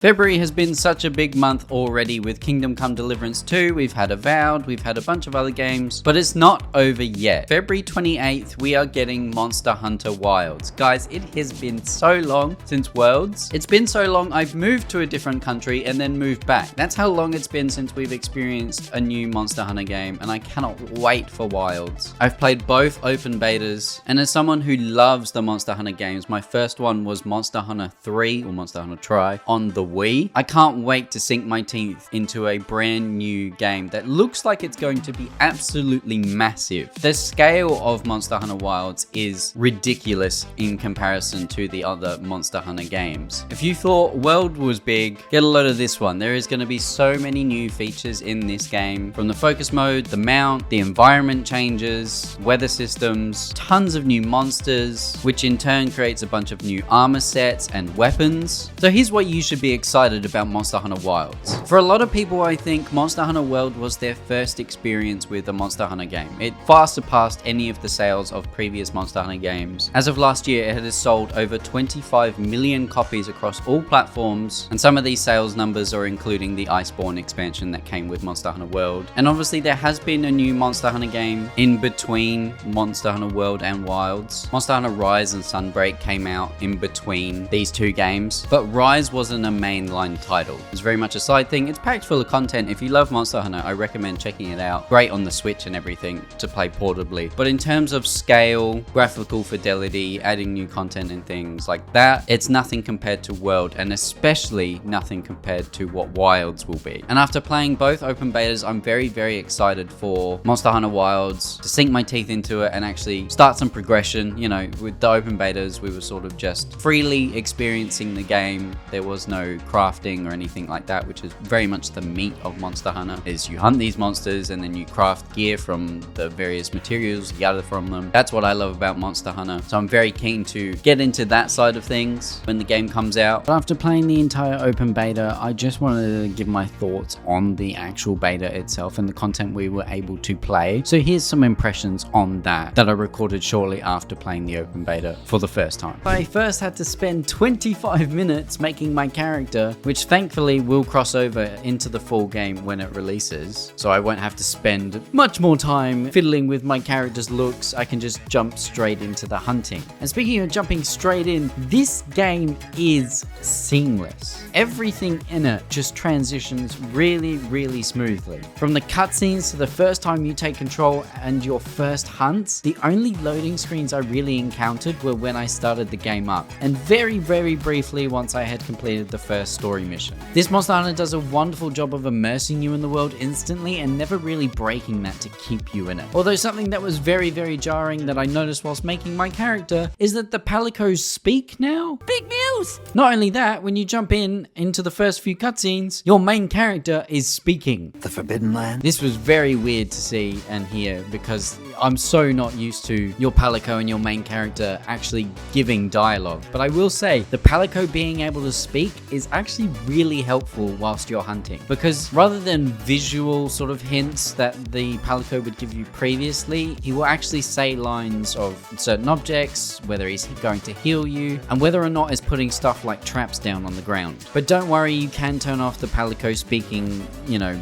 February has been such a big month already with Kingdom Come Deliverance 2, we've had Avowed, we've had a bunch of other games, but it's not over yet. February 28th, we are getting Monster Hunter Wilds. Guys, it has been so long since Worlds. It's been so long, I've moved to a different country and then moved back. That's how long it's been since we've experienced a new Monster Hunter game, and I cannot wait for Wilds. I've played both open betas, and as someone who loves the Monster Hunter games, my first one was Monster Hunter 3, or Monster Hunter Tri, on the Wii. I can't wait to sink my teeth into a brand new game that looks like it's going to be absolutely massive. The scale of Monster Hunter Wilds is ridiculous in comparison to the other Monster Hunter games. If you thought World was big, get a load of this one. There is going to be so many new features in this game, from the focus mode, the mount, the environment changes, weather systems, tons of new monsters, which in turn creates a bunch of new armor sets and weapons. So here's what you should be excited about Monster Hunter Wilds. For a lot of people, I think Monster Hunter World was their first experience with a Monster Hunter game. It far surpassed any of the sales of previous Monster Hunter games. As of last year, it has sold over 25 million copies across all platforms, and some of these sales numbers are including the Iceborne expansion that came with Monster Hunter World. And obviously there has been a new Monster Hunter game in between Monster Hunter World and Wilds. Monster Hunter Rise and Sunbreak came out in between these two games, but Rise wasn't a mainline title. It's very much a side thing. It's packed full of content. If you love Monster Hunter, I recommend checking it out. Great on the Switch and everything to play portably. But in terms of scale, graphical fidelity, adding new content and things like that, it's nothing compared to World, and especially nothing compared to what Wilds will be. And after playing both open betas, I'm very, very excited for Monster Hunter Wilds to sink my teeth into it and actually start some progression. You know, with the open betas, we were sort of just freely experiencing the game. There was no crafting or anything like that, which is very much the meat of Monster Hunter, is you hunt these monsters and then you craft gear from the various materials you gather from them. That's what I love about Monster Hunter. So I'm very keen to get into that side of things when the game comes out. But after playing the entire open beta, I just wanted to give my thoughts on the actual beta itself and the content we were able to play. So here's some impressions on that I recorded shortly after playing the open beta for the first time. I first had to spend 25 minutes making my character, which thankfully will cross over into the full game when it releases. So I won't have to spend much more time fiddling with my character's looks. I can just jump straight into the hunting. And speaking of jumping straight in, this game is seamless. Everything in it just transitions really, really smoothly. From the cutscenes to the first time you take control and your first hunts, the only loading screens I really encountered were when I started the game up, and very, very briefly once I had completed the first story mission. This Monster Hunter does a wonderful job of immersing you in the world instantly and never really breaking that to keep you in it. Although something that was very, very jarring that I noticed whilst making my character is that the Palicos speak now. Big news! Not only that, when you jump into the first few cutscenes, your main character is speaking. The Forbidden Land? This was very weird to see and hear because I'm so not used to your Palico and your main character actually giving dialogue. But I will say, the Palico being able to speak is actually really helpful whilst you're hunting, because rather than visual sort of hints that the Palico would give you previously, he will actually say lines of certain objects, whether he's going to heal you, and whether or not he's putting stuff like traps down on the ground. But don't worry, you can turn off the Palico speaking,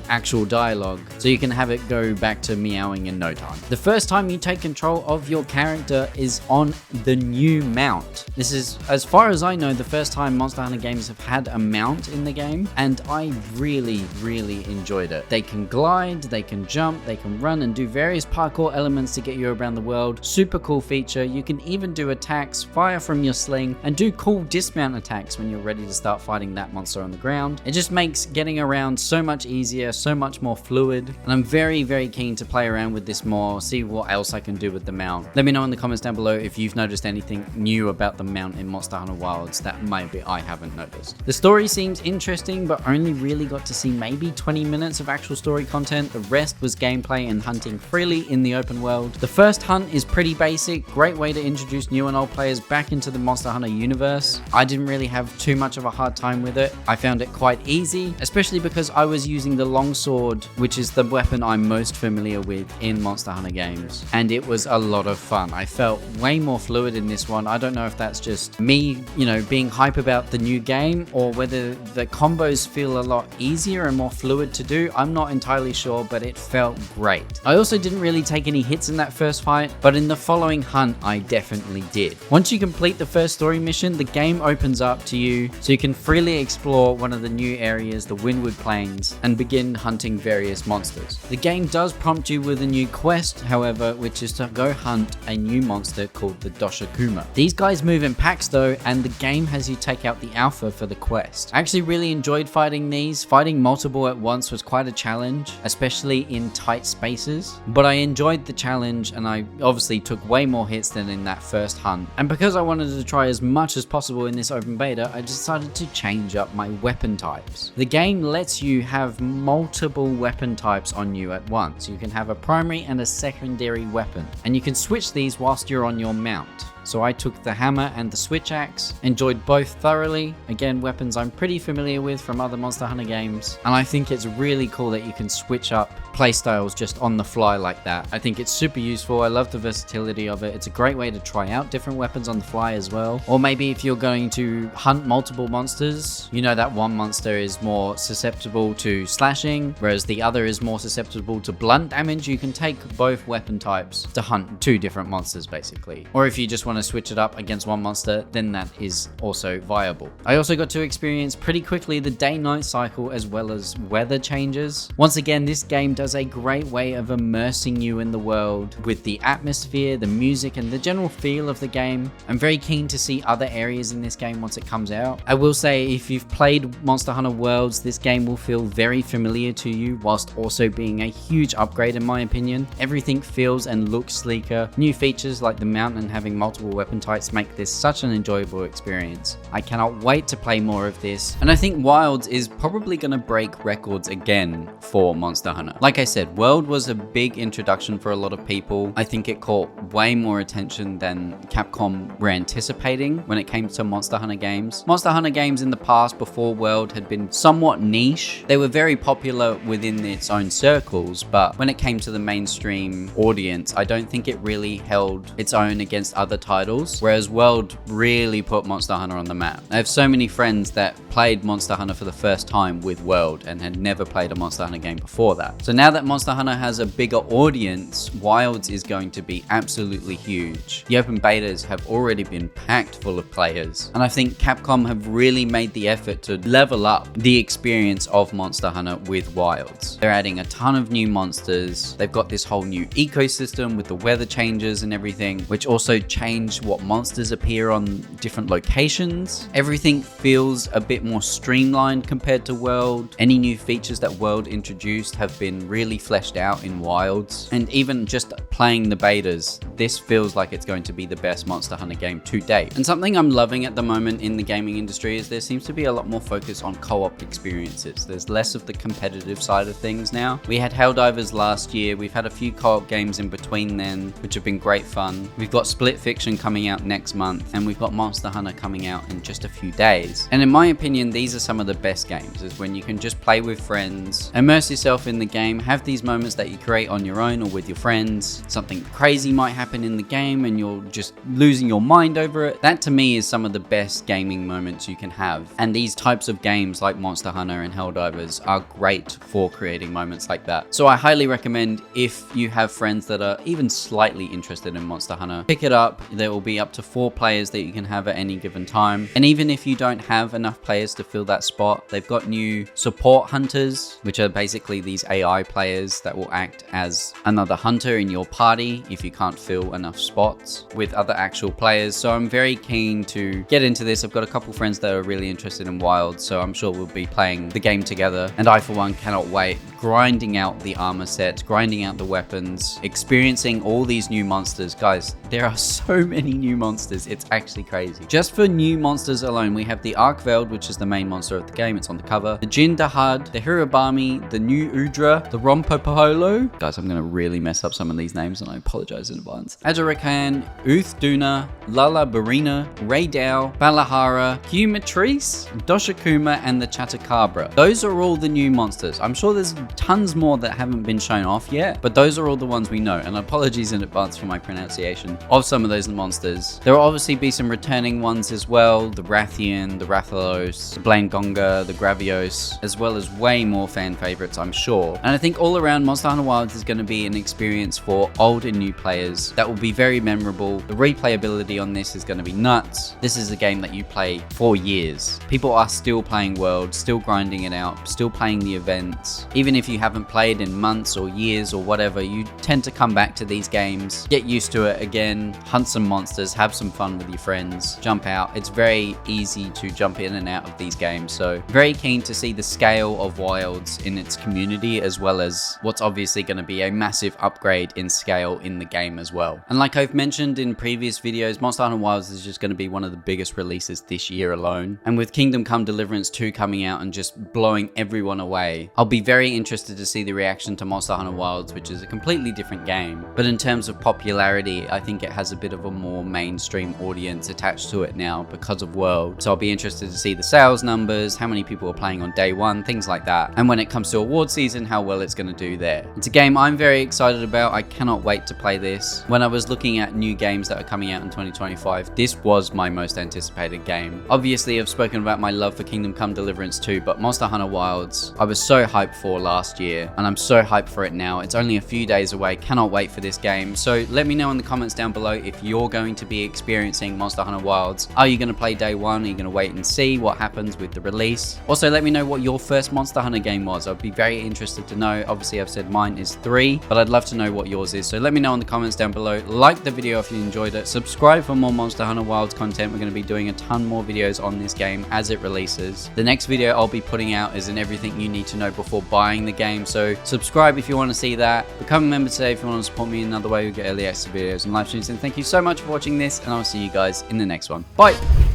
actual dialogue, so you can have it go back to meowing in no time. The first time you take control of your character is on the new mount. This is, as far as I know, the first time Monster Hunter games have had a mount in the game, and I really, really enjoyed it. They can glide, they can jump, they can run and do various parkour elements to get you around the world. Super cool feature. You can even do attacks, fire from your sling, and do cool dismount attacks when you're ready to start fighting that monster on the ground. It just makes getting around so much easier, so much more fluid, and I'm very, very keen to play around with this more, see what else I can do with the mount. Let me know in the comments down below if you've noticed anything new about the mount in Monster Hunter Wilds that maybe I haven't noticed. The story seems interesting, but only really got to see maybe 20 minutes of actual story content. The rest was gameplay and hunting freely in the open world. The first hunt is pretty basic, great way to introduce new and old players back into the Monster Hunter universe. I didn't really have too much of a hard time with it. I found it quite easy, especially because I was using the longsword, which is the weapon I'm most familiar with in Monster Hunter games, and it was a lot of fun. I felt way more fluid in this one. I don't know if that's just me, being hype about the new game, or or whether the combos feel a lot easier and more fluid to do. I'm not entirely sure, but it felt great. I also didn't really take any hits in that first fight, but in the following hunt, I definitely did. Once you complete the first story mission, the game opens up to you so you can freely explore one of the new areas, the Windward Plains, and begin hunting various monsters. The game does prompt you with a new quest, however, which is to go hunt a new monster called the Doshakuma. These guys move in packs though, and the game has you take out the alpha for the quest. I actually really enjoyed fighting these. Fighting multiple at once was quite a challenge, especially in tight spaces, but I enjoyed the challenge and I obviously took way more hits than in that first hunt. And because I wanted to try as much as possible in this open beta, I decided to change up my weapon types. The game lets you have multiple weapon types on you at once. You can have a primary and a secondary weapon, and you can switch these whilst you're on your mount. So I took the hammer and the switch axe, enjoyed both thoroughly. Again, weapons I'm pretty familiar with from other Monster Hunter games, and I think it's really cool that you can switch up playstyles just on the fly like that. I think it's super useful. I love the versatility of it. It's a great way to try out different weapons on the fly as well. Or maybe if you're going to hunt multiple monsters, you know that one monster is more susceptible to slashing, whereas the other is more susceptible to blunt damage. You can take both weapon types to hunt two different monsters basically. Or if you just want to switch it up against one monster, then that is also viable. I also got to experience pretty quickly the day-night cycle as well as weather changes. Once again, this game does a great way of immersing you in the world with the atmosphere, the music, and the general feel of the game. I'm very keen to see other areas in this game once it comes out. I will say, if you've played Monster Hunter Worlds, this game will feel very familiar to you whilst also being a huge upgrade in my opinion. Everything feels and looks sleeker. New features like the mount and having multiple weapon types make this such an enjoyable experience. I cannot wait to play more of this, and I think Wilds is probably going to break records again for Monster Hunter. Like I said, World was a big introduction for a lot of people. I think it caught way more attention than Capcom were anticipating when it came to Monster Hunter games. Monster Hunter games in the past before World had been somewhat niche. They were very popular within its own circles, but when it came to the mainstream audience, I don't think it really held its own against other titles, whereas World really put Monster Hunter on the map. I have so many friends that played Monster Hunter for the first time with World and had never played a Monster Hunter game before that. So now that Monster Hunter has a bigger audience, Wilds is going to be absolutely huge. The open betas have already been packed full of players, and I think Capcom have really made the effort to level up the experience of Monster Hunter with Wilds. They're adding a ton of new monsters. They've got this whole new ecosystem with the weather changes and everything, which also change what monsters appear on different locations. Everything feels a bit more streamlined compared to World. Any new features that World introduced have been really fleshed out in Wilds, and even just playing the betas, this feels like it's going to be the best Monster Hunter game to date. And something I'm loving at the moment in the gaming industry is there seems to be a lot more focus on co-op experiences. There's less of the competitive side of things now. We had Helldivers last year. We've had a few co-op games in between then, which have been great fun. We've got Split Fiction coming out next month, and we've got Monster Hunter coming out in just a few days. And in my opinion, these are some of the best games, is when you can just play with friends, immerse yourself in the game, have these moments that you create on your own or with your friends. Something crazy might happen in the game and you're just losing your mind over it. That to me is some of the best gaming moments you can have. And these types of games like Monster Hunter and Helldivers are great for creating moments like that. So I highly recommend, if you have friends that are even slightly interested in Monster Hunter, pick it up. There will be up to 4 players that you can have at any given time. And even if you don't have enough players to fill that spot, they've got new support hunters, which are basically these AI players that will act as another hunter in your party if you can't fill enough spots with other actual players. So I'm very keen to get into this. I've got a couple friends that are really interested in Wild, so I'm sure we'll be playing the game together. And I, for one, cannot wait. Grinding out the armor sets, grinding out the weapons, experiencing all these new monsters. Guys, there are so many new monsters. It's actually crazy. Just for new monsters alone, we have the Arkveld, which is the main monster of the game. It's on the cover. The Jin Dahad, the Hirabami, the new Udra, the Rompopolo. Guys, I'm going to really mess up some of these names, and I apologize in advance. Ajarakan, Uthduna, Lala Barina, Rey Dau, Balahara, Humatrice, Doshakuma, and the Chatakabra. Those are all the new monsters. I'm sure there's tons more that haven't been shown off yet, but those are all the ones we know, and apologies in advance for my pronunciation of some of those monsters. There will obviously be some returning ones as well, the Rathian, the Rathalos, the Blangonga, the Gravios, as well as way more fan favorites, I'm sure. And I think all around Monster Hunter Wilds is going to be an experience for old and new players that will be very memorable. The replayability on this is going to be nuts. This is a game that you play for years. People are still playing Worlds, still grinding it out, still playing the events. Even if you haven't played in months or years or whatever, you tend to come back to these games, get used to it again, hunt some monsters, have some fun with your friends, jump out. It's very easy to jump in and out of these games. So very keen to see the scale of Wilds in its community, as well as what's obviously going to be a massive upgrade in scale in the game as well. And like I've mentioned in previous videos, Monster Hunter Wilds is just going to be one of the biggest releases this year alone. And with Kingdom Come Deliverance 2 coming out and just blowing everyone away, I'll be very interested to see the reaction to Monster Hunter Wilds, which is a completely different game. But in terms of popularity, I think it has a bit of a more mainstream audience attached to it now because of World. So I'll be interested to see the sales numbers, how many people are playing on day one, things like that. And when it comes to award season, how well it's going to do there. It's a game I'm very excited about. I cannot wait to play this. When I was looking at new games that are coming out in 2025, this was my most anticipated game. Obviously, I've spoken about my love for Kingdom Come Deliverance 2, but Monster Hunter Wilds, I was so hyped for last year, and I'm so hyped for it now. It's only a few days away. Cannot wait for this game. So let me know in the comments down below if you're going to be experiencing Monster Hunter Wilds. Are you going to play day one? Are you going to wait and see what happens with the release? Also, let me know what your first Monster Hunter game was. I'd be very interested to know. Obviously, I've said mine is 3, but I'd love to know what yours is. So let me know in the comments down below. Like the video if you enjoyed it. Subscribe for more Monster Hunter Wilds content. We're going to be doing a ton more videos on this game as it releases. The next video I'll be putting out is in everything you need to know before buying the game. So subscribe if you want to see that. Become a member today if you want to support me in another way. You get early access videos and live streams. And thank you so much for watching this, and I'll see you guys in the next one. Bye!